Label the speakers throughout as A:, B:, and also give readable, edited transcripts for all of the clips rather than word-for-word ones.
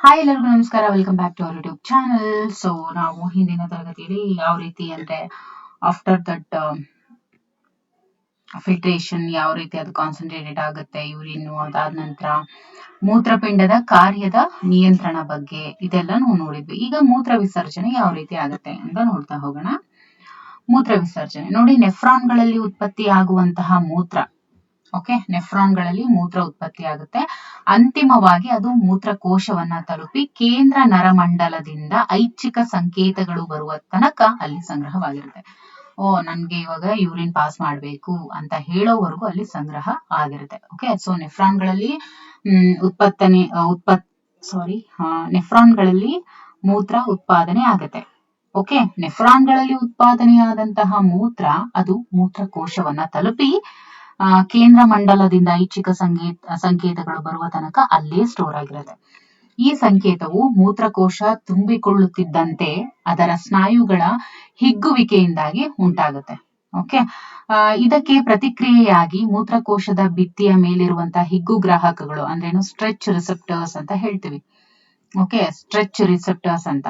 A: Hi ಎಲ್ಲರಿಗೂ ನಮಸ್ಕಾರ, welcome back to our YouTube channel. So ನಾವು ಹಿಂದಿನ ತರಗತಿಯಲ್ಲಿ ಯಾವ ರೀತಿ ಅಂದ್ರೆ ಆಫ್ಟರ್ ದಟ್ ಫಿಲ್ಟ್ರೇಷನ್ ಯಾವ ರೀತಿ ಅದು ಕಾನ್ಸಂಟ್ರೇಟೆಡ್ ಆಗುತ್ತೆ ಯೂರಿನ್, ಅದಾದ ನಂತರ ಮೂತ್ರಪಿಂಡದ ಕಾರ್ಯದ ನಿಯಂತ್ರಣ ಬಗ್ಗೆ ಇದೆಲ್ಲ ನಾವು ನೋಡಿದ್ವಿ. ಈಗ ಮೂತ್ರ ವಿಸರ್ಜನೆ ಯಾವ ರೀತಿ ಆಗುತ್ತೆ ಅಂತ ನೋಡ್ತಾ ಹೋಗೋಣ. ಮೂತ್ರ ವಿಸರ್ಜನೆ ನೋಡಿ, ನೆಫ್ರಾನ್ಗಳಲ್ಲಿ ಉತ್ಪತ್ತಿ ಆಗುವಂತಹ ಮೂತ್ರ, ಓಕೆ, ನೆಫ್ರಾನ್ಗಳಲ್ಲಿ ಮೂತ್ರ ಉತ್ಪತ್ತಿ ಆಗುತ್ತೆ. ಅಂತಿಮವಾಗಿ ಅದು ಮೂತ್ರಕೋಶವನ್ನ ತಲುಪಿ ಕೇಂದ್ರ ನರಮಂಡಲದಿಂದ ಐಚ್ಛಿಕ ಸಂಕೇತಗಳು ಬರುವ ತನಕ ಅಲ್ಲಿ ಸಂಗ್ರಹವಾಗಿರುತ್ತೆ. ನನ್ಗೆ ಇವಾಗ ಯೂರಿನ್ ಪಾಸ್ ಮಾಡ್ಬೇಕು ಅಂತ ಹೇಳೋವರೆಗೂ ಅಲ್ಲಿ ಸಂಗ್ರಹ ಆಗಿರುತ್ತೆ. ಓಕೆ, ಸೊ ನೆಫ್ರಾನ್ಗಳಲ್ಲಿ ನೆಫ್ರಾನ್ಗಳಲ್ಲಿ ಮೂತ್ರ ಉತ್ಪಾದನೆ ಆಗುತ್ತೆ. ಓಕೆ, ನೆಫ್ರಾನ್ಗಳಲ್ಲಿ ಉತ್ಪಾದನೆಯಾದಂತಹ ಮೂತ್ರ ಅದು ಮೂತ್ರಕೋಶವನ್ನ ತಲುಪಿ ಕೇಂದ್ರ ಮಂಡಲದಿಂದ ಐಚ್ಛಿಕ ಸಂಕೇತಗಳು ಬರುವ ತನಕ ಅಲ್ಲೇ ಸ್ಟೋರ್ ಆಗಿರುತ್ತೆ. ಈ ಸಂಕೇತವು ಮೂತ್ರಕೋಶ ತುಂಬಿಕೊಳ್ಳುತ್ತಿದ್ದಂತೆ ಅದರ ಸ್ನಾಯುಗಳ ಹಿಗ್ಗುವಿಕೆಯಿಂದಾಗಿ ಉಂಟಾಗುತ್ತೆ. ಓಕೆ, ಇದಕ್ಕೆ ಪ್ರತಿಕ್ರಿಯೆಯಾಗಿ ಮೂತ್ರಕೋಶದ ಭಿತ್ತಿಯ ಮೇಲಿರುವಂತಹ ಹಿಗ್ಗುಗ್ರಾಹಕಗಳು ಅಂದ್ರೇನು, ಸ್ಟ್ರೆಚ್ ರಿಸೆಪ್ಟರ್ಸ್ ಅಂತ ಹೇಳ್ತೀವಿ. ಓಕೆ, ಸ್ಟ್ರೆಚ್ ರಿಸೆಪ್ಟರ್ಸ್ ಅಂತ,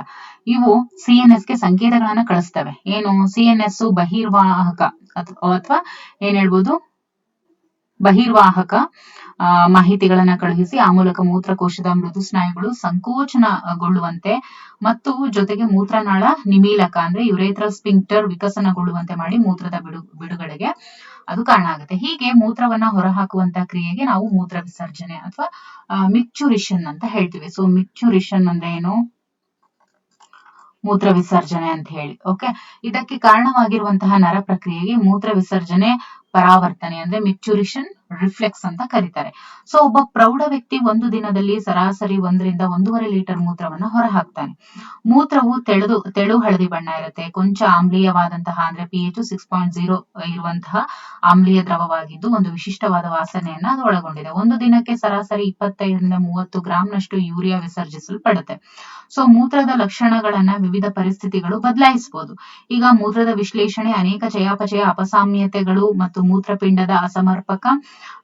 A: ಇವು CNS ಗೆ ಸಂಕೇತಗಳನ್ನ ಕಳಿಸ್ತವೆ. ಏನು, CNS ಬಹಿರ್ವಾಹಕ ಅಥವಾ ಏನ್ ಹೇಳ್ಬೋದು, ಬಹಿರ್ವಾಹಕ ಮಾಹಿತಿಗಳನ್ನ ಕಳುಹಿಸಿ ಆ ಮೂಲಕ ಮೂತ್ರಕೋಶದ ಮೃದು ಸ್ನಾಯುಗಳು ಸಂಕೋಚನಗೊಳ್ಳುವಂತೆ ಮತ್ತು ಜೊತೆಗೆ ಮೂತ್ರನಾಳ ನಿಮೀಲಕ ಅಂದ್ರೆ ಯುರೇಥ್ರಲ್ ಸ್ಪಿಂಕ್ಟರ್ ವಿಕಸನಗೊಳ್ಳುವಂತೆ ಮಾಡಿ ಮೂತ್ರದ ಬಿಡುಗಡೆಗೆ ಅದು ಕಾರಣ ಆಗುತ್ತೆ. ಹೀಗೆ ಮೂತ್ರವನ್ನ ಹೊರಹಾಕುವಂತ ಕ್ರಿಯೆಗೆ ನಾವು ಮೂತ್ರ ವಿಸರ್ಜನೆ ಅಥವಾ ಮಿಕ್ಚುರಿಷನ್ ಅಂತ ಹೇಳ್ತೀವಿ. ಸೊ ಮಿಕ್ಚುರಿಷನ್ ಅಂದ್ರೆ ಏನು, ಮೂತ್ರ ವಿಸರ್ಜನೆ ಅಂತ ಹೇಳಿ. ಓಕೆ, ಇದಕ್ಕೆ ಕಾರಣವಾಗಿರುವಂತಹ ನರ ಪ್ರಕ್ರಿಯೆಗೆ ಮೂತ್ರ ವಿಸರ್ಜನೆ ಪರಾವರ್ತನೆ ಅಂದ್ರೆ ಮಿಕ್ಚುರಿಷನ್ ರಿಫ್ಲೆಕ್ಸ್ ಅಂತ ಕರೀತಾರೆ. ಸೊ ಒಬ್ಬ ಪ್ರೌಢ ವ್ಯಕ್ತಿ ಒಂದು ದಿನದಲ್ಲಿ ಸರಾಸರಿ 1 ರಿಂದ 1.5 ಲೀಟರ್ ಮೂತ್ರವನ್ನ ಹೊರಹಾಕ್ತಾನೆ. ಮೂತ್ರವು ತೆಳು ಹಳದಿ ಬಣ್ಣ ಇರುತ್ತೆ. ಕೊಂಚ ಆಮ್ಲೀಯವಾದಂತಹ ಅಂದ್ರೆ pH 6.0 ಇರುವಂತಹ ಆಮ್ಲೀಯ ದ್ರವವಾಗಿದ್ದು ಒಂದು ವಿಶಿಷ್ಟವಾದ ವಾಸನೆಯನ್ನ ಅದು ಒಳಗೊಂಡಿದೆ. ಒಂದು ದಿನಕ್ಕೆ ಸರಾಸರಿ 25 ರಿಂದ 30 ಗ್ರಾಂನಷ್ಟು ಯೂರಿಯಾ ವಿಸರ್ಜಿಸಲ್ಪಡುತ್ತೆ. ಸೊ ಮೂತ್ರದ ಲಕ್ಷಣಗಳನ್ನ ವಿವಿಧ ಪರಿಸ್ಥಿತಿಗಳು ಬದಲಾಯಿಸಬಹುದು. ಈಗ ಮೂತ್ರದ ವಿಶ್ಲೇಷಣೆ ಅನೇಕ ಚಯಾಪಚಯ ಅಪಸಾಮ್ಯತೆಗಳು ಮತ್ತು ಮೂತ್ರಪಿಂಡದ ಅಸಮರ್ಪಕ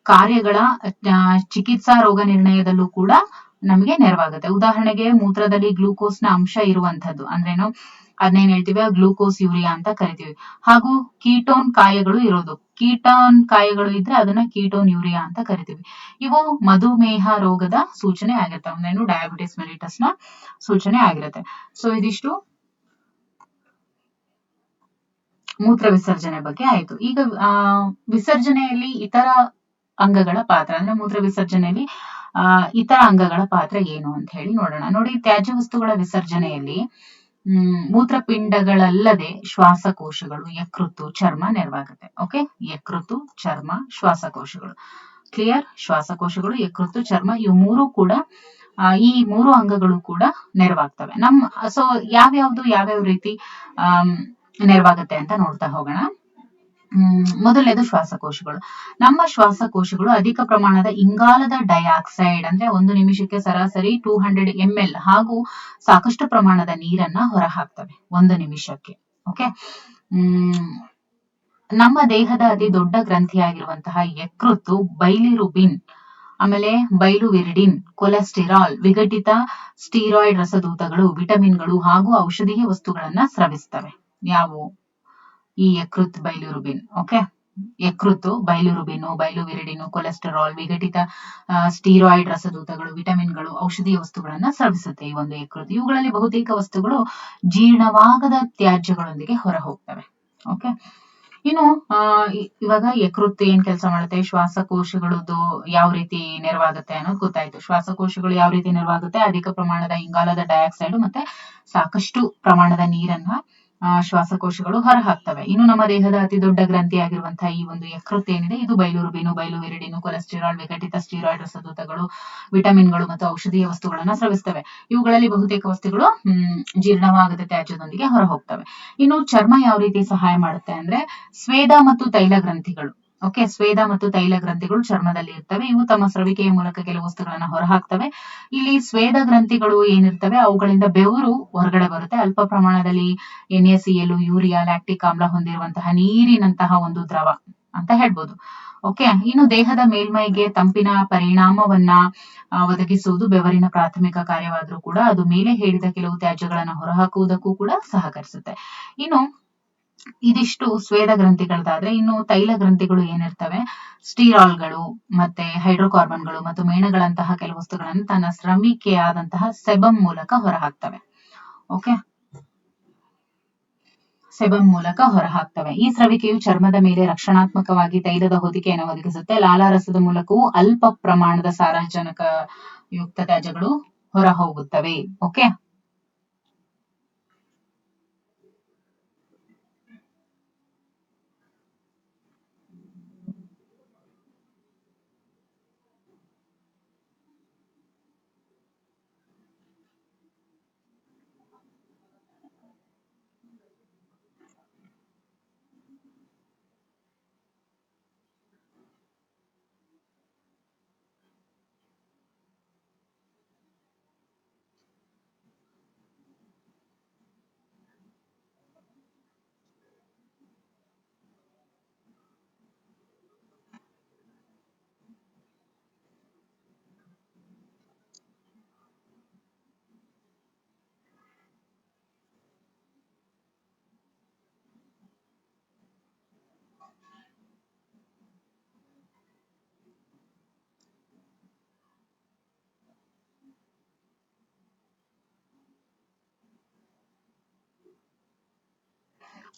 A: ಕಾರ್ಯಗಳ ಚಿಕಿತ್ಸಾ ರೋಗ ನಿರ್ಣಯದಲ್ಲೂ ಕೂಡ ನಮಗೆ ನೆರವಾಗುತ್ತೆ. ಉದಾಹರಣೆಗೆ ಮೂತ್ರದಲ್ಲಿ ಗ್ಲೂಕೋಸ್ನ ಅಂಶ ಇರುವಂತದ್ದು ಅಂದ್ರೇನು, ಅದನ್ನೇನ್ ಹೇಳ್ತೀವಿ, ಗ್ಲೂಕೋಸ್ ಯೂರಿಯಾ ಅಂತ ಕರಿತೀವಿ. ಹಾಗೂ ಕೀಟೋನ್ ಕಾಯಗಳು ಇರೋದು, ಕೀಟೋನ್ ಕಾಯಗಳು ಇದ್ರೆ ಅದನ್ನ ಕೀಟೋನ್ ಯೂರಿಯಾ ಅಂತ ಕರಿತೀವಿ. ಇವು ಮಧುಮೇಹ ರೋಗದ ಸೂಚನೆ ಆಗಿರ್ತವೆ, ಅಂದ್ರೇನು ಡಯಾಬಿಟಿಸ್ ಮೆಲಿಟಸ್ ನ ಸೂಚನೆ ಆಗಿರುತ್ತೆ. ಸೊ ಇದಿಷ್ಟು ಮೂತ್ರ ವಿಸರ್ಜನೆ ಬಗ್ಗೆ ಆಯ್ತು. ಈಗ ವಿಸರ್ಜನೆಯಲ್ಲಿ ಇತರ ಅಂಗಗಳ ಪಾತ್ರ ಅಂದ್ರೆ ಮೂತ್ರ ವಿಸರ್ಜನೆಯಲ್ಲಿ ಇತರ ಅಂಗಗಳ ಪಾತ್ರ ಏನು ಅಂತ ಹೇಳಿ ನೋಡೋಣ. ನೋಡಿ, ತ್ಯಾಜ್ಯ ವಸ್ತುಗಳ ವಿಸರ್ಜನೆಯಲ್ಲಿ ಮೂತ್ರಪಿಂಡಗಳಲ್ಲದೆ ಶ್ವಾಸಕೋಶಗಳು, ಯಕೃತ್ತು, ಚರ್ಮ ನೆರವಾಗುತ್ತೆ. ಓಕೆ, ಯಕೃತ್ತು, ಚರ್ಮ, ಶ್ವಾಸಕೋಶಗಳು ಕ್ಲಿಯರ್. ಶ್ವಾಸಕೋಶಗಳು, ಯಕೃತ್ತು, ಚರ್ಮ ಇವು ಮೂರು ಕೂಡ ಈ ಮೂರು ಅಂಗಗಳು ಕೂಡ ನೆರವಾಗ್ತವೆ. ಸೊ ಯಾವ್ಯಾವ ರೀತಿ ನೆರವಾಗುತ್ತೆ ಅಂತ ನೋಡ್ತಾ ಹೋಗೋಣ. ಮೊದಲನೇದು ಶ್ವಾಸಕೋಶಗಳು. ನಮ್ಮ ಶ್ವಾಸಕೋಶಗಳು ಅಧಿಕ ಪ್ರಮಾಣದ ಇಂಗಾಲದ ಡೈಆಕ್ಸೈಡ್ ಅಂದ್ರೆ 1 ನಿಮಿಷಕ್ಕೆ ಸರಾಸರಿ 200 ml ಹಾಗೂ ಸಾಕಷ್ಟು ಪ್ರಮಾಣದ ನೀರನ್ನ ಹೊರಹಾಕ್ತವೆ 1 ನಿಮಿಷಕ್ಕೆ. ಓಕೆ, ನಮ್ಮ ದೇಹದ ಅತಿ ದೊಡ್ಡ ಗ್ರಂಥಿಯಾಗಿರುವಂತಹ ಯಕೃತ್ತು ಬೈಲಿರುಬಿನ್, ಆಮೇಲೆ ಬೈಲುವಿರಿಡಿನ್, ಕೊಲೆಸ್ಟೆರಾಲ್, ವಿಘಟಿತ ಸ್ಟೀರಾಯ್ಡ್ ರಸದೂತಗಳು, ವಿಟಮಿನ್ಗಳು ಹಾಗೂ ಔಷಧೀಯ ವಸ್ತುಗಳನ್ನ ಸ್ರವಿಸ್ತವೆ. ಯಾವುವು, ಈ ಯಕೃತ್, ಬೈಲಿರುಬಿನ್. ಓಕೆ, ಯಕೃತ್ತು ಬೈಲಿರುಬಿನ್, ಬೈಲುವಿರಿಡಿನ್, ಕೊಲೆಸ್ಟೆರಾಲ್, ವಿಘಟಿತ ಸ್ಟೀರಾಯ್ಡ್ ರಸದೂತಗಳು, ವಿಟಮಿನ್ಗಳು, ಔಷಧೀಯ ವಸ್ತುಗಳನ್ನ ಸ್ರವಿಸುತ್ತೆ ಈ ಒಂದು ಯಕೃತ್. ಇವುಗಳಲ್ಲಿ ಬಹುತೇಕ ವಸ್ತುಗಳು ಜೀರ್ಣವಾಗದ ತ್ಯಾಜ್ಯಗಳೊಂದಿಗೆ ಹೊರ ಹೋಗ್ತವೆ. ಓಕೆ, ಇನ್ನು ಇವಾಗ ಯಕೃತ್ತು ಏನ್ ಕೆಲಸ ಮಾಡುತ್ತೆ, ಶ್ವಾಸಕೋಶಗಳದ್ದು ಯಾವ ರೀತಿ ನೆರವಾಗುತ್ತೆ ಅನ್ನೋದು ಗೊತ್ತಾಯ್ತು. ಶ್ವಾಸಕೋಶಗಳು ಯಾವ ರೀತಿ ನೆರವಾಗುತ್ತೆ, ಅಧಿಕ ಪ್ರಮಾಣದ ಇಂಗಾಲದ ಡೈಆಕ್ಸೈಡ್ ಮತ್ತೆ ಸಾಕಷ್ಟು ಪ್ರಮಾಣದ ನೀರನ್ನ ಶ್ವಾಸಕೋಶಗಳು ಹೊರಹಾಕ್ತವೆ. ಇನ್ನು ನಮ್ಮ ದೇಹದ ಅತಿ ದೊಡ್ಡ ಗ್ರಂಥಿಯಾಗಿರುವಂತಹ ಈ ಒಂದು ಯಕೃತ್ ಏನಿದೆ, ಇದು ಬೈಲುರುಬಿನ್, ಬೈಲುವಿರಿಡಿನ್, ಕೊಲೆಸ್ಟೆರಾಲ್, ವಿಘಟಿತ ಸ್ಟೀರಾಯ್ಡ್ ರಸದೂತಗಳು, ವಿಟಮಿನ್ಗಳು ಮತ್ತು ಔಷಧೀಯ ವಸ್ತುಗಳನ್ನ ಸ್ರವಿಸ್ತವೆ. ಇವುಗಳಲ್ಲಿ ಬಹುತೇಕ ವಸ್ತುಗಳು ಜೀರ್ಣವಾಗದ ತ್ಯಾಜ್ಯದೊಂದಿಗೆ ಹೊರ ಹೋಗ್ತವೆ. ಇನ್ನು ಚರ್ಮ ಯಾವ ರೀತಿ ಸಹಾಯ ಮಾಡುತ್ತೆ ಅಂದ್ರೆ ಸ್ವೇದ ಮತ್ತು ತೈಲ ಗ್ರಂಥಿಗಳು. ಓಕೆ, ಸ್ವೇದ ಮತ್ತು ತೈಲ ಗ್ರಂಥಿಗಳು ಚರ್ಮದಲ್ಲಿ ಇರ್ತವೆ. ಇವು ತಮ್ಮ ಸ್ರವಿಕೆಯ ಮೂಲಕ ಕೆಲವು ವಸ್ತುಗಳನ್ನ ಹೊರಹಾಕ್ತವೆ. ಇಲ್ಲಿ ಸ್ವೇದ ಗ್ರಂಥಿಗಳು ಏನಿರ್ತವೆ ಅವುಗಳಿಂದ ಬೆವರು ಹೊರಗಡೆ ಬರುತ್ತೆ. ಅಲ್ಪ ಪ್ರಮಾಣದಲ್ಲಿ NaCl, ಯೂರಿಯಾ, ಲ್ಯಾಕ್ಟಿಕ್ ಆಮ್ಲ ಹೊಂದಿರುವಂತಹ ನೀರಿನಂತಹ ಒಂದು ದ್ರವ ಅಂತ ಹೇಳ್ಬೋದು. ಓಕೆ. ಇನ್ನು ದೇಹದ ಮೇಲ್ಮೈಗೆ ತಂಪಿನ ಪರಿಣಾಮವನ್ನ ಒದಗಿಸುವುದು ಬೆವರಿನ ಪ್ರಾಥಮಿಕ ಕಾರ್ಯವಾದ್ರೂ ಕೂಡ ಅದು ಮೇಲೆ ಹೇಳಿದ ಕೆಲವು ತ್ಯಾಜ್ಯಗಳನ್ನು ಹೊರಹಾಕುವುದಕ್ಕೂ ಕೂಡ ಸಹಕರಿಸುತ್ತೆ. ಇನ್ನು ಇದಿಷ್ಟು ಸ್ವೇದ ಗ್ರಂಥಿಗಳದಾದ್ರೆ, ಇನ್ನು ತೈಲ ಗ್ರಂಥಿಗಳು ಏನಿರ್ತವೆ, ಸ್ಟೀರಾಲ್ಗಳು ಮತ್ತೆ ಹೈಡ್ರೋಕಾರ್ಬನ್ಗಳು ಮತ್ತು ಮೇಣಗಳಂತಹ ಕೆಲವು ವಸ್ತುಗಳನ್ನು ತನ್ನ ಸ್ರವಿಕೆಯಾದಂತಹ ಸೆಬಮ್ ಮೂಲಕ ಹೊರಹಾಕ್ತವೆ. ಓಕೆ, ಸೆಬಮ್ ಮೂಲಕ ಹೊರಹಾಕ್ತವೆ. ಈ ಸ್ರವಿಕೆಯು ಚರ್ಮದ ಮೇಲೆ ರಕ್ಷಣಾತ್ಮಕವಾಗಿ ತೈಲದ ಹೊದಿಕೆಯನ್ನು ಒದಗಿಸುತ್ತೆ. ಲಾಲಾರಸದ ಮೂಲಕವೂ ಅಲ್ಪ ಪ್ರಮಾಣದ ಸಾರಜನಕ ಯುಕ್ತ ತ್ಯಾಜ್ಯಗಳು ಹೊರ ಹೋಗುತ್ತವೆ. ಓಕೆ,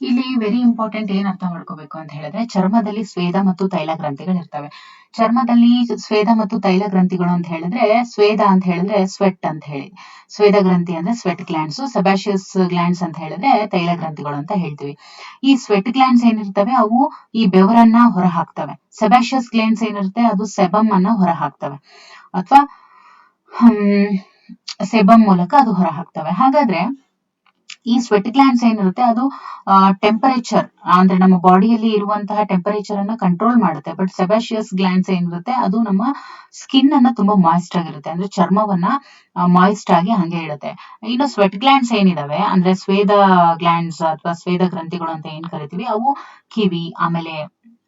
A: ಇಲ್ಲಿ ವೆರಿ ಇಂಪಾರ್ಟೆಂಟ್ ಏನ್ ಅರ್ಥ ಮಾಡ್ಕೋಬೇಕು ಅಂತ ಹೇಳಿದ್ರೆ, ಚರ್ಮದಲ್ಲಿ ಸ್ವೇದ ಮತ್ತು ತೈಲ ಗ್ರಂಥಿಗಳು ಇರ್ತವೆ. ಚರ್ಮದಲ್ಲಿ ಸ್ವೇದ ಮತ್ತು ತೈಲ ಗ್ರಂಥಿಗಳು ಅಂತ ಹೇಳಿದ್ರೆ, ಸ್ವೇದ ಅಂತ ಹೇಳಿದ್ರೆ ಸ್ವೆಟ್ ಅಂತ ಹೇಳಿ, ಸ್ವೇದ ಗ್ರಂಥಿ ಅಂದ್ರೆ ಸ್ವೆಟ್ ಗ್ಲ್ಯಾಂಡ್ಸ್, ಸೆಬಾಷಿಯಸ್ ಗ್ಲ್ಯಾಂಡ್ಸ್ ಅಂತ ಹೇಳಿದ್ರೆ ತೈಲ ಗ್ರಂಥಿಗಳು ಅಂತ ಹೇಳ್ತೀವಿ. ಈ ಸ್ವೆಟ್ ಗ್ಲ್ಯಾಂಡ್ಸ್ ಏನಿರ್ತವೆ ಅವು ಈ ಬೆವರನ್ನ ಹೊರ ಹಾಕ್ತವೆ. ಸೆಬಾಷಿಯಸ್ ಗ್ಲ್ಯಾಂಡ್ಸ್ ಏನಿರುತ್ತೆ ಅದು ಸೆಬಮ್ ಅನ್ನ ಹೊರ ಹಾಕ್ತವೆ, ಅಥವಾ ಸೆಬಮ್ ಮೂಲಕ ಅದು ಹೊರ ಹಾಕ್ತವೆ. ಹಾಗಾದ್ರೆ ಈ ಸ್ವೆಟ್ ಗ್ಲ್ಯಾಂಡ್ಸ್ ಏನಿರುತ್ತೆ ಅದು ಟೆಂಪರೇಚರ್ ಅಂದ್ರೆ ನಮ್ಮ ಬಾಡಿಯಲ್ಲಿ ಇರುವಂತಹ ಟೆಂಪರೇಚರ್ ಅನ್ನ ಕಂಟ್ರೋಲ್ ಮಾಡುತ್ತೆ. ಬಟ್ ಸೆಬಾಷಿಯಸ್ ಗ್ಲ್ಯಾಂಡ್ಸ್ ಏನಿರುತ್ತೆ ಅದು ನಮ್ಮ ಸ್ಕಿನ್ ಅನ್ನ ತುಂಬಾ ಮಾಯಿಸ್ಟ್ ಆಗಿರುತ್ತೆ, ಅಂದ್ರೆ ಚರ್ಮವನ್ನ ಮಾಯಿಸ್ಟ್ ಆಗಿ ಹಂಗೆ ಇಡುತ್ತೆ. ಇನ್ನು ಸ್ವೆಟ್ ಗ್ಲ್ಯಾಂಡ್ಸ್ ಏನಿದಾವೆ ಅಂದ್ರೆ ಸ್ವೇದ ಗ್ಲ್ಯಾಂಡ್ಸ್ ಅಥವಾ ಸ್ವೇದ ಗ್ರಂಥಿಗಳು ಅಂತ ಏನ್ ಕರಿತೀವಿ, ಅವು ಕಿವಿ, ಆಮೇಲೆ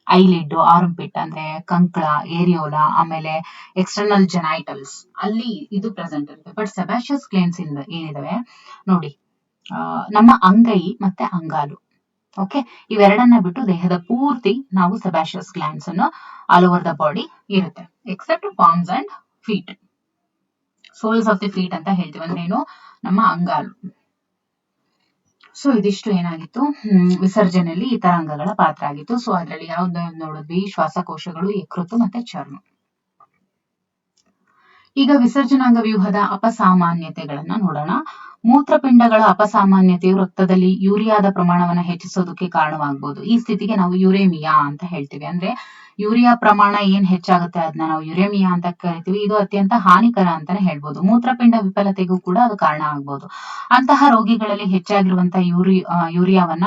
A: ಐಲಿಡ್, ಆರ್ಮ್ಪಿಟ್ ಅಂದ್ರೆ ಕಂಕಳ, ಏರಿಯೋಲಾ, ಆಮೇಲೆ ಎಕ್ಸ್ಟರ್ನಲ್ ಜೆನೈಟಲ್ಸ್ ಅಲ್ಲಿ ಇದು ಪ್ರೆಸೆಂಟ್ ಇರುತ್ತೆ. ಬಟ್ ಸೆಬಾಷಿಯಸ್ ಗ್ಲ್ಯಾಂಡ್ಸ್ ಏನಿದಾವೆ ನೋಡಿ, ನಮ್ಮ ಅಂಗೈ ಮತ್ತೆ ಅಂಗಾಲು, ಓಕೆ, ಇವೆರಡನ್ನ ಬಿಟ್ಟು ದೇಹದ ಪೂರ್ತಿ ನಾವು ಸೆಬಾಷಿಯಸ್ ಗ್ಲ್ಯಾಂಡ್ಸ್ ಅನ್ನು ಆಲ್ ಓವರ್ ದ ಬಾಡಿ ಇರುತ್ತೆ, except palms and feet, soles of the feet ಅಂತ ಹೇಳ್ತೀವಿ, ಅಂದ್ರೆ ಏನು ನಮ್ಮ ಅಂಗಾಲು. ಸೊ ಇದಿಷ್ಟು ಏನಾಗಿತ್ತು, ವಿಸರ್ಜನೆಯಲ್ಲಿ ಇತರ ಅಂಗಗಳ ಪಾತ್ರ ಆಗಿತ್ತು. ಸೊ ಅದರಲ್ಲಿ ಯಾವ್ದು ನೋಡಿದ್ವಿ, ಶ್ವಾಸಕೋಶಗಳು, ಯಕೃತ್ತು ಮತ್ತೆ ಚರ್ಮ. ಈಗ ವಿಸರ್ಜನಾಂಗ ವ್ಯೂಹದ ಅಪಸಾಮಾನ್ಯತೆಗಳನ್ನ ನೋಡೋಣ. ಮೂತ್ರಪಿಂಡಗಳ ಅಪಸಾಮಾನ್ಯತೆಯು ರಕ್ತದಲ್ಲಿ ಯೂರಿಯಾದ ಪ್ರಮಾಣವನ್ನು ಹೆಚ್ಚಿಸೋದಕ್ಕೆ ಕಾರಣವಾಗಬಹುದು. ಈ ಸ್ಥಿತಿಗೆ ನಾವು ಯುರೇಮಿಯಾ ಅಂತ ಹೇಳ್ತೀವಿ. ಅಂದ್ರೆ ಯೂರಿಯಾ ಪ್ರಮಾಣ ಏನ್ ಹೆಚ್ಚಾಗುತ್ತೆ ಅದನ್ನ ನಾವು ಯುರೇಮಿಯಾ ಅಂತ ಕರಿತೀವಿ. ಇದು ಅತ್ಯಂತ ಹಾನಿಕರ ಅಂತಾನೆ ಹೇಳ್ಬೋದು. ಮೂತ್ರಪಿಂಡ ವಿಫಲತೆಗೂ ಕೂಡ ಅದು ಕಾರಣ ಆಗ್ಬೋದು. ಅಂತಹ ರೋಗಿಗಳಲ್ಲಿ ಹೆಚ್ಚಾಗಿರುವಂತಹ ಯೂರಿಯಾವನ್ನ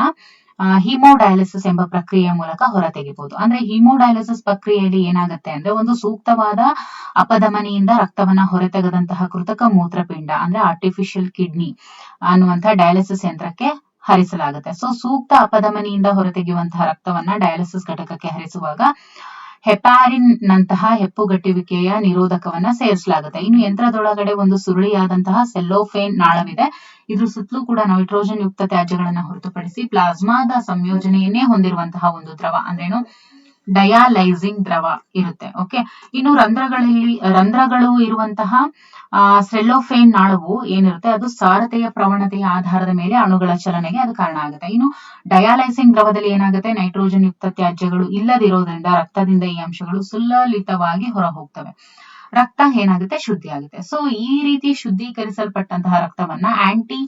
A: ಹಿಮೋಡಯಾಲಿಸಿಸ್ ಎಂಬ ಪ್ರಕ್ರಿಯೆಯ ಮೂಲಕ ಹೊರತೆಗೆಬಹುದು. ಅಂದ್ರೆ ಹಿಮೋಡಯಾಲಿಸಿಸ್ ಪ್ರಕ್ರಿಯೆಯಲ್ಲಿ ಏನಾಗುತ್ತೆ ಅಂದ್ರೆ, ಒಂದು ಸೂಕ್ತವಾದ ಅಪಧಮನಿಯಿಂದ ರಕ್ತವನ್ನ ಹೊರತೆಗೆದಂತಹ ಕೃತಕ ಮೂತ್ರಪಿಂಡ ಅಂದ್ರೆ ಆರ್ಟಿಫಿಷಿಯಲ್ ಕಿಡ್ನಿ ಅನ್ನುವಂತಹ ಡಯಾಲಿಸಿಸ್ ಯಂತ್ರಕ್ಕೆ ಹರಿಸಲಾಗುತ್ತೆ. ಸೊ ಸೂಕ್ತ ಅಪಧಮನಿಯಿಂದ ಹೊರತೆಗೆಯುವಂತಹ ರಕ್ತವನ್ನ ಡಯಾಲಿಸಿಸ್ ಘಟಕಕ್ಕೆ ಹರಿಸುವಾಗ ಹೆಪಾರಿನ್ ನಂತಹ ಹೆಪ್ಪುಗಟ್ಟುವಿಕೆಯ ನಿರೋಧಕವನ್ನ ಸೇರಿಸಲಾಗುತ್ತೆ. ಇನ್ನು ಯಂತ್ರದೊಳಗಡೆ ಒಂದು ಸುರುಳಿಯಾದಂತಹ ಸೆಲ್ಲೋಫೇನ್ ನಾಳವಿದೆ. ಇದ್ರ ಸುತ್ತಲೂ ಕೂಡ ನೈಟ್ರೋಜನ್ ಯುಕ್ತ ತ್ಯಾಜ್ಯಗಳನ್ನ ಹೊರತುಪಡಿಸಿ ಪ್ಲಾಸ್ಮಾದ ಸಂಯೋಜನೆಯನ್ನೇ ಹೊಂದಿರುವಂತಹ ಒಂದು ದ್ರವ ಅಂದ್ರೇನು, ಡಯಾಲೈಸಿಂಗ್ ದ್ರವ ಇರುತ್ತೆ. ಓಕೆ, ಇನ್ನು ರಂಧ್ರಗಳು ಇರುವಂತಹ ಸೆಲ್ಲೋಫೇನ್ ನಾಳವು ಏನಿರುತ್ತೆ ಅದು ಸಾರತೆಯ ಪ್ರವಣತೆಯ ಆಧಾರದ ಮೇಲೆ ಅಣುಗಳ ಚಲನೆಗೆ ಅದು ಕಾರಣ ಆಗುತ್ತೆ. ಇನ್ನು ಡಯಾಲೈಸಿಂಗ್ ದ್ರವದಲ್ಲಿ ಏನಾಗುತ್ತೆ, ನೈಟ್ರೋಜನ್ ಯುಕ್ತ ತ್ಯಾಜ್ಯಗಳು ಇಲ್ಲದಿರೋದ್ರಿಂದ ರಕ್ತದಿಂದ ಈ ಅಂಶಗಳು ಸುಲಲಿತವಾಗಿ ಹೊರ ಹೋಗ್ತವೆ. ರಕ್ತ ಏನಾಗುತ್ತೆ, ಶುದ್ಧಿ ಆಗುತ್ತೆ. ಸೊ ಈ ರೀತಿ ಶುದ್ಧೀಕರಿಸಲ್ಪಟ್ಟಂತಹ ರಕ್ತವನ್ನ ಆಂಟಿ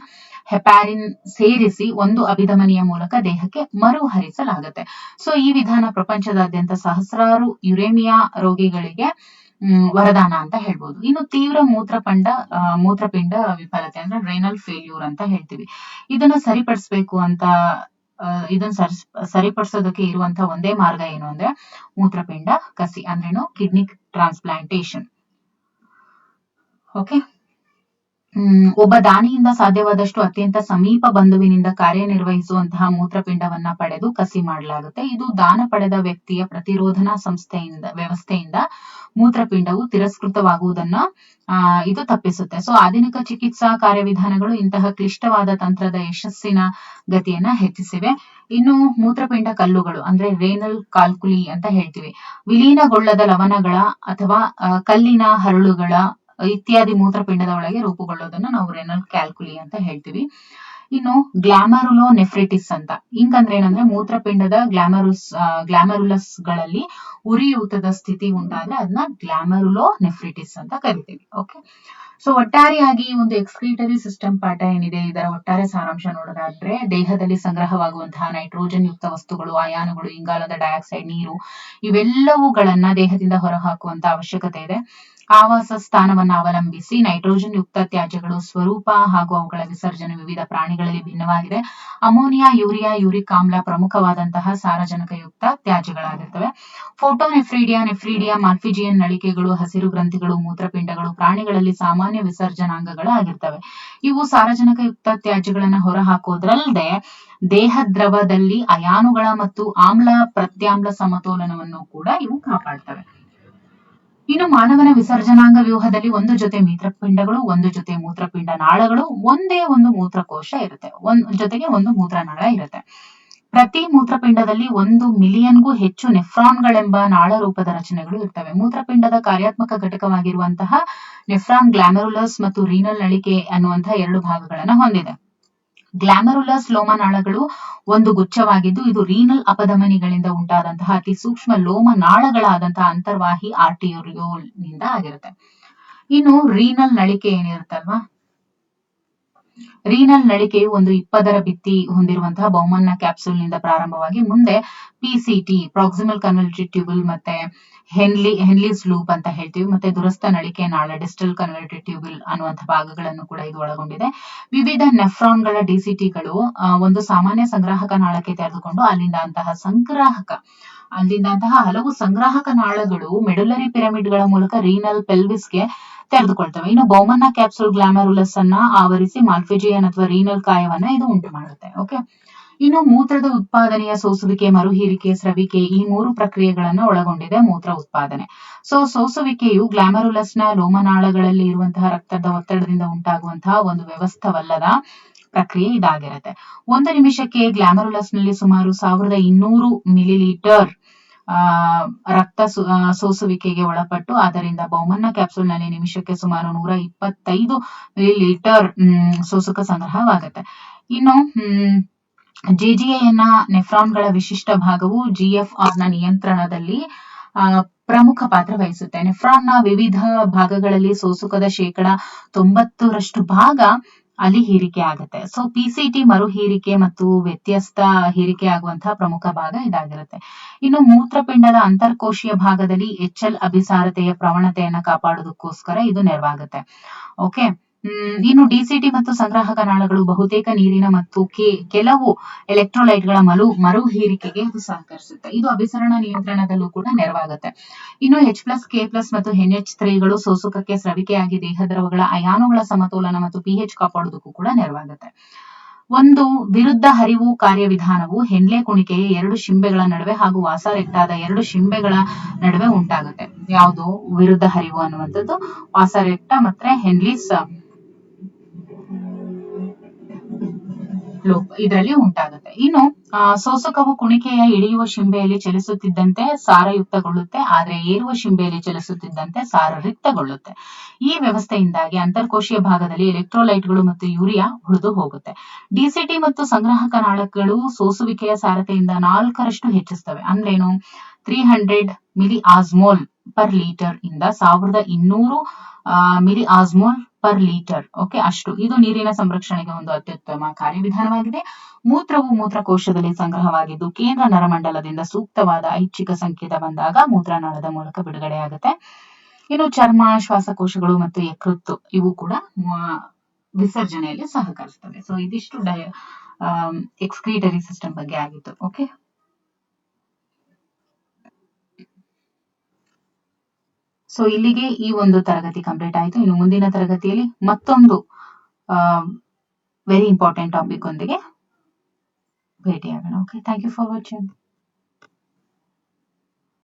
A: ಹೆಪಾರಿನ್ ಸೇರಿಸಿ ಒಂದು ಅಭಿಧಮನಿಯ ಮೂಲಕ ದೇಹಕ್ಕೆ ಮರುಹರಿಸಲಾಗುತ್ತೆ. ಸೊ ಈ ವಿಧಾನ ಪ್ರಪಂಚದಾದ್ಯಂತ ಸಹಸ್ರಾರು ಯುರೇಮಿಯಾ ರೋಗಿಗಳಿಗೆ ವರದಾನ ಅಂತ ಹೇಳ್ಬೋದು. ಇನ್ನು ತೀವ್ರ ಮೂತ್ರಪಿಂಡ ವಿಫಲತೆ ಅಂದ್ರೆ ರೇನಲ್ ಫೇಲ್ಯೂರ್ ಅಂತ ಹೇಳ್ತೀವಿ. ಇದನ್ನ ಸರಿಪಡಿಸ್ಬೇಕು ಅಂತ ಇದನ್ನ ಸರಿಪಡಿಸೋದಕ್ಕೆ ಇರುವಂತಹ ಒಂದೇ ಮಾರ್ಗ ಏನು ಅಂದ್ರೆ ಮೂತ್ರಪಿಂಡ ಕಸಿ, ಅಂದ್ರೇನು ಕಿಡ್ನಿ ಟ್ರಾನ್ಸ್ಪ್ಲಾಂಟೇಶನ್. ಓಕೆ, ಒಬ್ಬ ದಾನಿಯಿಂದ ಸಾಧ್ಯವಾದಷ್ಟು ಅತ್ಯಂತ ಸಮೀಪ ಬಂಧುವಿನಿಂದ ಕಾರ್ಯನಿರ್ವಹಿಸುವಂತಹ ಮೂತ್ರಪಿಂಡವನ್ನ ಪಡೆದು ಕಸಿ ಮಾಡಲಾಗುತ್ತೆ. ಇದು ದಾನ ಪಡೆದ ವ್ಯಕ್ತಿಯ ಪ್ರತಿರೋಧನಾ ವ್ಯವಸ್ಥೆಯಿಂದ ಮೂತ್ರಪಿಂಡವು ತಿರಸ್ಕೃತವಾಗುವುದನ್ನ ಇದು ತಪ್ಪಿಸುತ್ತೆ. ಸೊ ಆಧುನಿಕ ಚಿಕಿತ್ಸಾ ಕಾರ್ಯವಿಧಾನಗಳು ಇಂತಹ ಕ್ಲಿಷ್ಟವಾದ ತಂತ್ರದ ಯಶಸ್ಸಿನ ಗತಿಯನ್ನ ಹೆಚ್ಚಿಸಿವೆ. ಇನ್ನು ಮೂತ್ರಪಿಂಡ ಕಲ್ಲುಗಳು ಅಂದ್ರೆ ರೇನಲ್ ಕಾಲ್ಕುಲಿ ಅಂತ ಹೇಳ್ತೀವಿ. ವಿಲೀನಗೊಳ್ಳದ ಲವಣಗಳ ಅಥವಾ ಕಲ್ಲಿನ ಹರಳುಗಳ ಇತ್ಯಾದಿ ಮೂತ್ರಪಿಂಡದ ಒಳಗೆ ರೂಪುಗೊಳ್ಳೋದನ್ನ ನಾವು ರೆನಲ್ ಕ್ಯಾಲ್ಕುಲಿ ಅಂತ ಹೇಳ್ತೀವಿ. ಇನ್ನು ಗ್ಲಾಮರುಲೋ ನೆಫ್ರಿಟಿಸ್ ಅಂತ ಹಿಂಗಂದ್ರೆ ಏನಂದ್ರೆ ಮೂತ್ರಪಿಂಡದ ಗ್ಲಾಮರುಲಸ್ ಗಳಲ್ಲಿ ಉರಿಯೂತದ ಸ್ಥಿತಿ ಉಂಟಾದ್ರೆ ಅದನ್ನ ಗ್ಲಾಮರುಲೋ ನೆಫ್ರಿಟಿಸ್ ಅಂತ ಕರಿತೀವಿ. ಓಕೆ, ಸೊ ಒಟ್ಟಾರೆಯಾಗಿ ಒಂದು ಎಕ್ಸ್ಕ್ರೀಟರಿ ಸಿಸ್ಟಮ್ ಪಾಠ ಏನಿದೆ, ಇದರ ಒಟ್ಟಾರೆ ಸಾರಾಂಶ ನೋಡೋದಾದ್ರೆ ದೇಹದಲ್ಲಿ ಸಂಗ್ರಹವಾಗುವಂತಹ ನೈಟ್ರೋಜನ್ ಯುಕ್ತ ವಸ್ತುಗಳು, ಅಯಾನುಗಳು, ಇಂಗಾಲದ ಡೈಆಕ್ಸೈಡ್, ನೀರು ಇವೆಲ್ಲವುಗಳನ್ನ ದೇಹದಿಂದ ಹೊರಹಾಕುವಂತ ಅವಶ್ಯಕತೆ ಇದೆ. ಆವಾಸ ಸ್ಥಾನವನ್ನ ಅವಲಂಬಿಸಿ ನೈಟ್ರೋಜನ್ ಯುಕ್ತ ತ್ಯಾಜ್ಯಗಳು ಸ್ವರೂಪ ಹಾಗೂ ಅವುಗಳ ವಿಸರ್ಜನೆ ವಿವಿಧ ಪ್ರಾಣಿಗಳಲ್ಲಿ ಭಿನ್ನವಾಗಿದೆ. ಅಮೋನಿಯಾ, ಯೂರಿಯಾ, ಯೂರಿಕ್ ಆಮ್ಲ ಪ್ರಮುಖವಾದಂತಹ ಸಾರಜನಕಯುಕ್ತ ತ್ಯಾಜ್ಯಗಳಾಗಿರ್ತವೆ. ನೆಫ್ರೀಡಿಯಾ, ಮಾಲ್ಫಿಜಿಯನ್ ನಳಿಕೆಗಳು, ಹಸಿರು ಗ್ರಂಥಿಗಳು, ಮೂತ್ರಪಿಂಡಗಳು ಪ್ರಾಣಿಗಳಲ್ಲಿ ಸಾಮಾನ್ಯ ವಿಸರ್ಜನಾಂಗಗಳಾಗಿರ್ತವೆ. ಇವು ಸಾರಜನಕಯುಕ್ತ ತ್ಯಾಜ್ಯಗಳನ್ನ ಹೊರಹಾಕೋದ್ರಲ್ಲದೆ ದೇಹ ದ್ರವದಲ್ಲಿ ಅಯಾನುಗಳ ಮತ್ತು ಆಮ್ಲ ಪ್ರತ್ಯಾಮ್ಲ ಸಮತೋಲನವನ್ನು ಕೂಡ ಇವು ಕಾಪಾಡ್ತವೆ. ಇನ್ನು ಮಾನವನ ವಿಸರ್ಜನಾಂಗ ವ್ಯೂಹದಲ್ಲಿ ಒಂದು ಜೊತೆ ಮೂತ್ರಪಿಂಡಗಳು, ಒಂದು ಜೊತೆ ಮೂತ್ರಪಿಂಡ ನಾಳಗಳು, ಒಂದೇ ಒಂದು ಮೂತ್ರಕೋಶ ಇರುತ್ತೆ, ಜೊತೆಗೆ ಒಂದು ಮೂತ್ರನಾಳ ಇರುತ್ತೆ. ಪ್ರತಿ ಮೂತ್ರಪಿಂಡದಲ್ಲಿ 1 ಮಿಲಿಯನ್ಗೂ ಹೆಚ್ಚು ನೆಫ್ರಾನ್ಗಳೆಂಬ ನಾಳ ರೂಪದ ರಚನೆಗಳು ಇರ್ತವೆ. ಮೂತ್ರಪಿಂಡದ ಕಾರ್ಯಾತ್ಮಕ ಘಟಕವಾಗಿರುವಂತಹ ನೆಫ್ರಾನ್ ಗ್ಲಾಮೆರುಲಸ್ ಮತ್ತು ರೀನಲ್ ನಳಿಕೆ ಅನ್ನುವಂತಹ 2 ಭಾಗಗಳನ್ನ ಹೊಂದಿದೆ. ಗ್ಲಾಮರುಲಸ್ ಲೋಮನಾಳಗಳು ಒಂದು ಗುಚ್ಛವಾಗಿದ್ದು ಇದು ರೀನಲ್ ಅಪಧಮನಿಗಳಿಂದ ಉಂಟಾದಂತಹ ಅತಿ ಸೂಕ್ಷ್ಮ ಲೋಮ ನಾಳಗಳಾದಂತಹ ಅಂತರ್ವಾಹಿ ಆರ್ಟಿಯೋಲ್ ನಿಂದ ಆಗಿರುತ್ತೆ. ಇನ್ನು ರೀನಲ್ ನಳಿಕೆ ಏನಿರುತ್ತಲ್ವಾ, ರೀನಲ್ ನಳಿಕೆಯು ಒಂದು ಇಪ್ಪದರ ಭಿತ್ತಿ ಹೊಂದಿರುವಂತಹ ಬೌಮನ್ನ ಕ್ಯಾಪ್ಸುಲ್ ನಿಂದ ಪ್ರಾರಂಭವಾಗಿ ಮುಂದೆ ಪಿಸಿಟಿ ಪ್ರಾಕ್ಸಿಮಲ್ ಕನ್ವಲ್ಟೆಡ್ ಟ್ಯೂಬಲ್ ಮತ್ತೆ ಹೆನ್ಲಿಸ್ ಲೂಪ್ ಅಂತ ಹೇಳ್ತೀವಿ, ಮತ್ತೆ ದುರಸ್ಥ ನಳಿಕೆ ನಾಳ ಡಿಸ್ಟಲ್ ಕನ್ವಲ್ಟೆಡ್ ಟ್ಯೂಬಲ್ ಅನ್ನುವಂತಹ ಭಾಗಗಳನ್ನು ಕೂಡ ಇದು ಒಳಗೊಂಡಿದೆ. ವಿವಿಧ ನೆಫ್ರಾನ್ಗಳ ಡಿಸಿಟಿಗಳು ಒಂದು ಸಾಮಾನ್ಯ ಸಂಗ್ರಾಹಕ ನಾಳಕ್ಕೆ ತೆರೆದುಕೊಂಡು ಅಲ್ಲಿಂದಂತಹ ಹಲವು ಸಂಗ್ರಾಹಕ ನಾಳಗಳು ಮೆಡುಲರಿ ಪಿರಮಿಡ್ಗಳ ಮೂಲಕ ರೀನಲ್ ಪೆಲ್ವಿಸ್ಗೆ ತೆರೆದುಕೊಳ್ತವೆ. ಇನ್ನು ಬೌಮನ್ನ ಕ್ಯಾಪ್ಸುಲ್ ಗ್ಲಾಮರುಲಸ್ ಅನ್ನ ಆವರಿಸಿ ಮಾಲ್ಫಿಜಿಯನ್ ಅಥವಾ ರೀನಲ್ ಕಾಯವನ್ನ ಇದು ಉಂಟು ಮಾಡುತ್ತೆ. ಓಕೆ, ಇನ್ನು ಮೂತ್ರದ ಉತ್ಪಾದನೆಯ ಸೋಸುವಿಕೆ, ಮರುಹೀರಿಕೆ, ಸ್ರವಿಕೆ ಈ 3 ಪ್ರಕ್ರಿಯೆಗಳನ್ನ ಒಳಗೊಂಡಿದೆ ಮೂತ್ರ ಉತ್ಪಾದನೆ. ಸೋಸುವಿಕೆಯು ಗ್ಲಾಮರುಲಸ್ನ ಲೋಮನಾಳಗಳಲ್ಲಿ ಇರುವಂತಹ ರಕ್ತದ ಒತ್ತಡದಿಂದ ಉಂಟಾಗುವಂತಹ ಒಂದು ವ್ಯವಸ್ಥವಲ್ಲದ ಪ್ರಕ್ರಿಯೆ ಇದಾಗಿರುತ್ತೆ. 1 ನಿಮಿಷಕ್ಕೆ ಗ್ಲಾಮರುಲಸ್ನಲ್ಲಿ ಸುಮಾರು 1200 ಮಿಲಿಲೀಟರ್ ರಕ್ತ ಸೋಸುವಿಕೆಗೆ ಒಳಪಟ್ಟು ಆದ್ದರಿಂದ ಬೌಮನ್ನ ಕ್ಯಾಪ್ಸುಲ್ನಲ್ಲಿ ನಿಮಿಷಕ್ಕೆ ಸುಮಾರು 125 ಮಿಲಿಲೀಟರ್ ಸೋಸುಕ ಸಂಗ್ರಹವಾಗುತ್ತೆ. ಇನ್ನು ಜಿಜಿಎನ ನೆಫ್ರಾನ್ಗಳ ವಿಶಿಷ್ಟ ಭಾಗವು ಜಿಎಫ್ಆರ್ ನ ನಿಯಂತ್ರಣದಲ್ಲಿ ಪ್ರಮುಖ ಪಾತ್ರ ವಹಿಸುತ್ತೆ. ನೆಫ್ರಾನ್ನ ವಿವಿಧ ಭಾಗಗಳಲ್ಲಿ ಸೋಸುಕದ 90% ಭಾಗ ಅಲ್ಲಿ ಹೀರಿಕೆ ಆಗುತ್ತೆ. ಸೊ ಪಿಸಿಟಿ ಮರು ಹೀರಿಕೆ ಮತ್ತು ವ್ಯತ್ಯಸ್ತ ಹೀರಿಕೆ ಆಗುವಂತಹ ಪ್ರಮುಖ ಭಾಗ ಇದಾಗಿರುತ್ತೆ. ಇನ್ನು ಮೂತ್ರಪಿಂಡದ ಅಂತರ್ಕೋಶೀಯ ಭಾಗದಲ್ಲಿ HL ಅಭಿಸಾರತೆಯ ಪ್ರವಣತೆಯನ್ನ ಕಾಪಾಡೋದಕ್ಕೋಸ್ಕರ ಇದು ನೆರವಾಗುತ್ತೆ. ಓಕೆ, ಇನ್ನು ಡಿಸಿಟಿ ಮತ್ತು ಸಂಗ್ರಾಹಕ ನಾಳಗಳು ಬಹುತೇಕ ನೀರಿನ ಮತ್ತು ಕೆಲವು ಎಲೆಕ್ಟ್ರೋಲೈಟ್ಗಳ ಮರು ಹೀರಿಕೆಗೆ ಇದು ಸಹಕರಿಸುತ್ತೆ. ಇದು ಅಭಿಸರಣ ನಿಯಂತ್ರಣದಲ್ಲೂ ಕೂಡ ನೆರವಾಗುತ್ತೆ. ಇನ್ನು H+, K+ ಮತ್ತು NH3ಗಳು ಸೋಸುಕಕ್ಕೆ ಸ್ರವಿಕೆಯಾಗಿ ದೇಹ ದ್ರವಗಳ ಅಯಾನುಗಳ ಸಮತೋಲನ ಮತ್ತು pH ಕಾಪಾಡೋದಕ್ಕೂ ಕೂಡ ನೆರವಾಗುತ್ತೆ. ಒಂದು ವಿರುದ್ಧ ಹರಿವು ಕಾರ್ಯವಿಧಾನವು ಹೆನ್ಲೆ ಕುಣಿಕೆಯ 2 ಶಿಂಬೆಗಳ ನಡುವೆ ಹಾಗೂ ವಾಸಾರೆಕ್ಟಾದ 2 ಶಿಂಬೆಗಳ ನಡುವೆ ಉಂಟಾಗುತ್ತೆ. ಯಾವುದು ವಿರುದ್ಧ ಹರಿವು ಅನ್ನುವಂಥದ್ದು ವಾಸಾರೆಕ್ಟ ಮತ್ತೆ ಹೆನ್ಲಿಸ್ ಲೂಪ್ ಇದರಲ್ಲಿ ಉಂಟಾಗುತ್ತೆ. ಇನ್ನು ಸೋಸುಕವು ಕುಣಿಕೆಯ ಇಳಿಯುವ ಶಿಂಬೆಯಲ್ಲಿ ಚಲಿಸುತ್ತಿದ್ದಂತೆ ಸಾರಯುಕ್ತಗೊಳ್ಳುತ್ತೆ, ಆದ್ರೆ ಏರುವ ಶಿಂಬೆಯಲ್ಲಿ ಚಲಿಸುತ್ತಿದ್ದಂತೆ ಸಾರ ರಿಕ್ತಗೊಳ್ಳುತ್ತೆ. ಈ ವ್ಯವಸ್ಥೆಯಿಂದಾಗಿ ಅಂತರ್ಕೋಶೀಯ ಭಾಗದಲ್ಲಿ ಎಲೆಕ್ಟ್ರೋಲೈಟ್ಗಳು ಮತ್ತು ಯೂರಿಯಾ ಉಳಿದು ಹೋಗುತ್ತೆ. ಡಿಸಿಟಿ ಮತ್ತು ಸಂಗ್ರಾಹಕ ನಾಳಗಳು ಸೋಸುವಿಕೆಯ ಸಾರತೆಯಿಂದ 4ರಷ್ಟು ಹೆಚ್ಚಿಸ್ತವೆ. ಅಂದ್ರೇನು, 300 ಮಿಲಿ ಆಸ್ಮೋಲ್ ಪರ್ ಲೀಟರ್ ಇಂದ 1200 ಮಿಲಿ ಆಸ್ಮೋಲ್ ಪರ್ ಲೀಟರ್. ಓಕೆ, ಅಷ್ಟು. ಇದು ನೀರಿನ ಸಂರಕ್ಷಣೆಗೆ ಒಂದು ಅತ್ಯುತ್ತಮ ಕಾರ್ಯವಿಧಾನವಾಗಿದೆ. ಮೂತ್ರವು ಮೂತ್ರಕೋಶದಲ್ಲಿ ಸಂಗ್ರಹವಾಗಿದ್ದು ಕೇಂದ್ರ ನರಮಂಡಲದಿಂದ ಸೂಕ್ತವಾದ ಐಚ್ಛಿಕ ಸಂಕೇತ ಬಂದಾಗ ಮೂತ್ರನಾಳದ ಮೂಲಕ ಬಿಡುಗಡೆಯಾಗುತ್ತೆ. ಇನ್ನು ಚರ್ಮ, ಶ್ವಾಸಕೋಶಗಳು ಮತ್ತು ಯಕೃತ್ತು ಇವು ಕೂಡ ವಿಸರ್ಜನೆಯಲ್ಲಿ ಸಹಕರಿಸ್ತವೆ. ಸೊ ಇದಿಷ್ಟು ಎಕ್ಸ್ಕ್ರೀಟರಿ ಸಿಸ್ಟಮ್ ಬಗ್ಗೆ ಆಗಿತ್ತು. ಓಕೆ, ಸೊ ಇಲ್ಲಿಗೆ ಈ ಒಂದು ತರಗತಿ ಕಂಪ್ಲೀಟ್ ಆಯಿತು. ಇನ್ನು ಮುಂದಿನ ತರಗತಿಯಲ್ಲಿ ಮತ್ತೊಂದು ವೆರಿ ಇಂಪಾರ್ಟೆಂಟ್ ಟಾಪಿಕ್ ಒಂದಿಗೆ ಭೇಟಿಯಾಗೋಣ. Okay, thank you for watching.